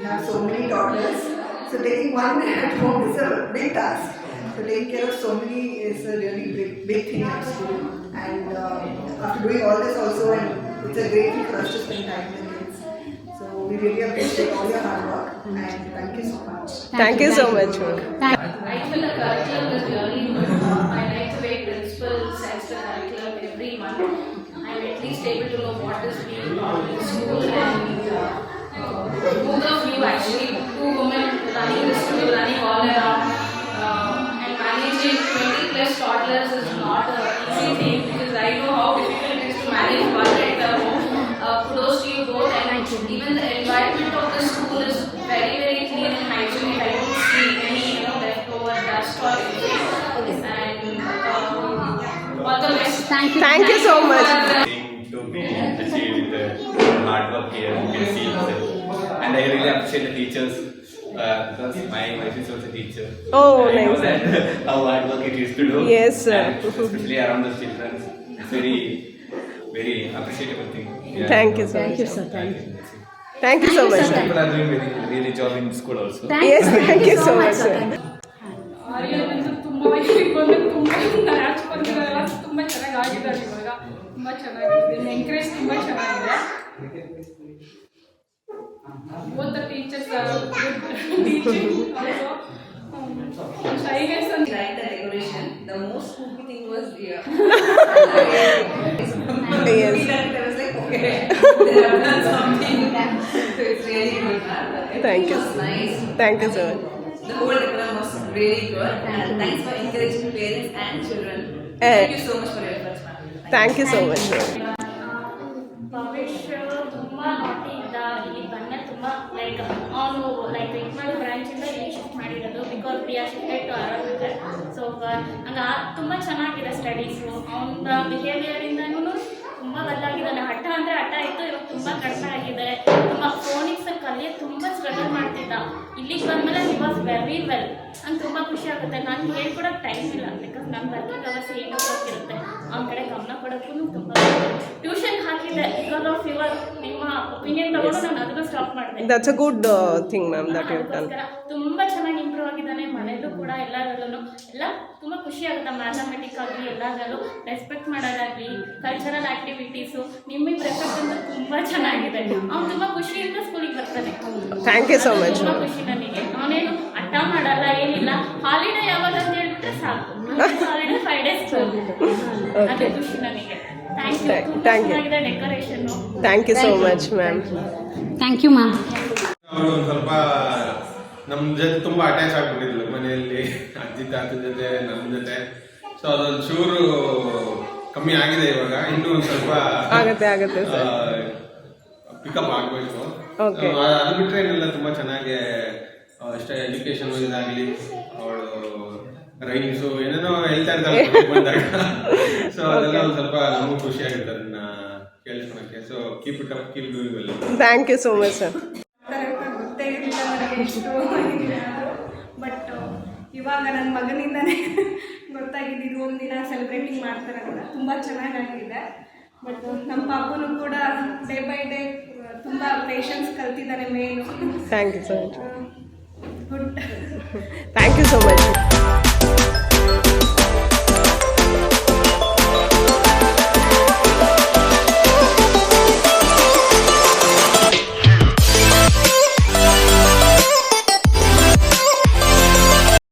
have so many daughters. So taking one at home is a big task. So taking care of so many is a really big thing at school. And after doing all this also, and it's a great thing for us to spend time with kids. So we really appreciate all your hard work and thank you so much. Thank you so much. I feel the curriculum is really good. I like the way principal sets the curriculum every month. I'm at least able to know what is being taught in school and both of you actually, 2 women running the school, running all around and managing 20 plus toddlers is not an easy thing because I know how difficult it is to manage one at a home. Kudos to you both, and even the environment of the school is very very clean and hygienic. I don't see any leftover dust or anything. And all the best. Thank you so much. To be achieved hard work here, you can see yourself. And I really appreciate the teachers because my wife is also a teacher. Oh, I know nice. that how hard work it is to do. Yes, sir. And especially around the children. It's very, very appreciable thing. Yeah. Thank you so much. Thank you so much, sir. People are doing very, really job in school also. Yes, thank you so much, sir. ಆರ್ಯನಂತೂ ತುಂಬ ವಯಸ್ಸಿಗೆ ಬಂದು ತುಂಬ ನಾಚಿಕೊಂಡಿರೋಲ್ಲ ತುಂಬ ಚೆನ್ನಾಗಿ ಆಗಿದ್ದಾರೆ ಇವಾಗ ತುಂಬ ಚೆನ್ನಾಗಿದೆ ಎಂಕರೇಜ್ ತುಂಬ ಚೆನ್ನಾಗಿದೆ both the teachers are good teaching also shyness and like the decoration. The most spooky thing was Yes. I was like, okay, they have done something. So it's really good. Thank you. It was nice. Thank you so much. The whole decoration was really good. And thanks for encouraging parents and children. Eh. Thank you so much for your efforts, ma'am. Thank you so much, sir. ಭವಿಷ್ಯ ತುಂಬ ನಾಟಿ ಇದ್ದ ಇಲ್ಲಿ ಬಂದ್ಮೇಲೆ ತುಂಬ like ಅವನು like ಇಕ್ಮಲ್ ಬ್ರಾಂಚಿಂದ ಇಲ್ಲಿ shift ಮಾಡಿರೋದು because we are shifted to ಆರಾಮಿದೆ ಸೊ ಹಂಗೆ ತುಂಬ ಚೆನ್ನಾಗಿದೆ ಸ್ಟಡೀಸು ಅವನ ಬಿಹೇವಿಯರಿಂದನೂ ತುಂಬ ಬದಲಾಗಿದ್ದಾನೆ. ಹಠ ಅಂದರೆ ಹಠ ಇತ್ತು, ಇವಾಗ ತುಂಬ ಕಡಿಮೆ ಆಗಿದೆ. ತುಂಬ ಫೋನಿಕ್ಸ್ ಕಲಿಯೋದು ತುಂಬ ಸ್ಟ್ರಗಲ್ ಮಾಡ್ತಿದ್ದ. ಇಲ್ಲಿಗೆ ಬಂದಮೇಲೆ ಹಿ ವಾಸ್ ವೆರಿ ವೆಲ್. ನಂಗೆ ತುಂಬ ಖುಷಿ ಆಗುತ್ತೆ. ನಾನು ಹೇಳ್ಕೊಡೋಕ್ಕೆ ಟೈಮ್ ಇಲ್ಲ ಬಿಕಾಸ್ ನನ್ನ ವರ್ಕಿಂಗ್ ಅವರ್ಸ್ 8 o'clock ಇರುತ್ತೆ. ಅವನ ಕಡೆ ಗಮನ ಕೊಡೋಕ್ಕೂ ತುಂಬ ಟ್ಯೂಷನ್ ಹಾಕಿದ್ದೆ ಬಿಕಾಸ್ ಆಫ್ ಯುವರ್ ನಿಮ್ಮ ಒಪಿನಿಯನ್ ತಗೊಂಡು ನಾನು ಅದನ್ನು ಸ್ಟಾಪ್ ಮಾಡಿದೆ. That's a good thing, ma'am, that you've done. ತುಂಬ ಚೆನ್ನಾಗಿ ಇಂಪ್ರೂವ್ ಆಗಿದ್ದಾನೆ. ಮನೆಯಲ್ಲೂ ಕೂಡ ಎಲ್ಲರಲ್ಲೂ ಎಲ್ಲ ತುಂಬ ಖುಷಿ ಆಗುತ್ತೆ. ಮ್ಯಾಥಮೆಟಿಕ್ ಆಗಲಿ ಎಲ್ಲದರಲ್ಲೂ ರೆಸ್ಪೆಕ್ಟ್ ಮಾಡೋದಾಗಲಿ ಕಲ್ಚರಲ್ ಆ್ಯಕ್ಟಿವಿಟೀಸು ನಿಮಗೆ ರೆಸ್ಪೆಕ್ಟ್ ಅಂತ ತುಂಬ ಚೆನ್ನಾಗಿದೆ. ಅವ್ನು ತುಂಬ ಖುಷಿಯಿಂದ ಸ್ಕೂಲಿಗೆ ಬರ್ತಾನೆ. Thank you so much. ತುಂಬ ಖುಷಿ ನನಗೆ. ಅವನೇನು ಹಠ ಮಾಡಲ್ಲ, ಏನಿಲ್ಲ. ಹಾಲಿಡೇ ಯಾವಾಗ ಅಂತ ಹೇಳ್ಬಿಟ್ರೆ ಸಾಕು. ಹಾಲಿಡೇ 5 days ಅದೇ ಖುಷಿ ನನಗೆ. Thank you. ತುಂಬ ಚೆನ್ನಾಗಿದೆ decoration. Thank you so much, ma'am. Thank you ma'am. ಅವರು ಒಂದು ಸ್ವಲ್ಪ ನಮ್ಮ ಜೊತೆ ತುಂಬ ಅಟ್ಯಾಚ್ ಆಗ್ಬಿಟ್ಟಿದ್ಲು ಮನೆಯಲ್ಲಿ, ಅಜ್ಜಿ ತಾತನ ಜೊತೆ ನಮ್ಮ ಜೊತೆ. ಸೊ ಅದೊಂದು ಚೂರು ಕಮ್ಮಿ ಆಗಿದೆ ಇವಾಗ. ಇನ್ನೂ ಒಂದು ಸ್ವಲ್ಪ ಆಗತ್ತೆ ಸರ್. ಪಿಕಪ್ ಆಗಬೇಕು. Okay. ಅದು ಬಿಟ್ಟರೆ ಏನೆಲ್ಲ ತುಂಬ ಚೆನ್ನಾಗಿ ಅಷ್ಟೇ ಎಜುಕೇಶನ್ ಇದಾಗಲಿ, ಅವಳು ರೈಮ್ಸು ಏನೇನೋ ಹೇಳ್ತಾ ಇರ್ತಾಳೆ ಬಂದಾಗ. ಸೊ ಅದೆಲ್ಲ ಒಂದು ಸ್ವಲ್ಪ ನಮಗೂ ಖುಷಿ ಆಗುತ್ತೆ ಅದನ್ನ ಕೇಳಿಸ್ಕೊಳಕ್ಕೆ. So keep it up, keep doing well. Thank you so much, sir. ಗೊತ್ತೇ ಇರಲಿಲ್ಲ ನನಗೆ ಎಷ್ಟು ಬಟ್ ಇವಾಗ ನನ್ನ ಮಗನಿಂದನೇ ಗೊತ್ತಾಗಿದ್ದು ಒಂದಿನ ಸೆಲೆಬ್ರೇಟಿಂಗ್ ಮಾಡ್ತಾರೆ ಅಂತ. ತುಂಬ ಚೆನ್ನಾಗಾಗಿದೆ. ಬಟ್ ನಮ್ಮ ಪಾಪನು ಕೂಡ ಡೇ ಬೈ ಡೇ ತುಂಬ ಪೇಷನ್ಸ್ ಕಲ್ತಿದ್ದಾನೆ ಮೇನು. Thank you so much. Good. Thank you so much.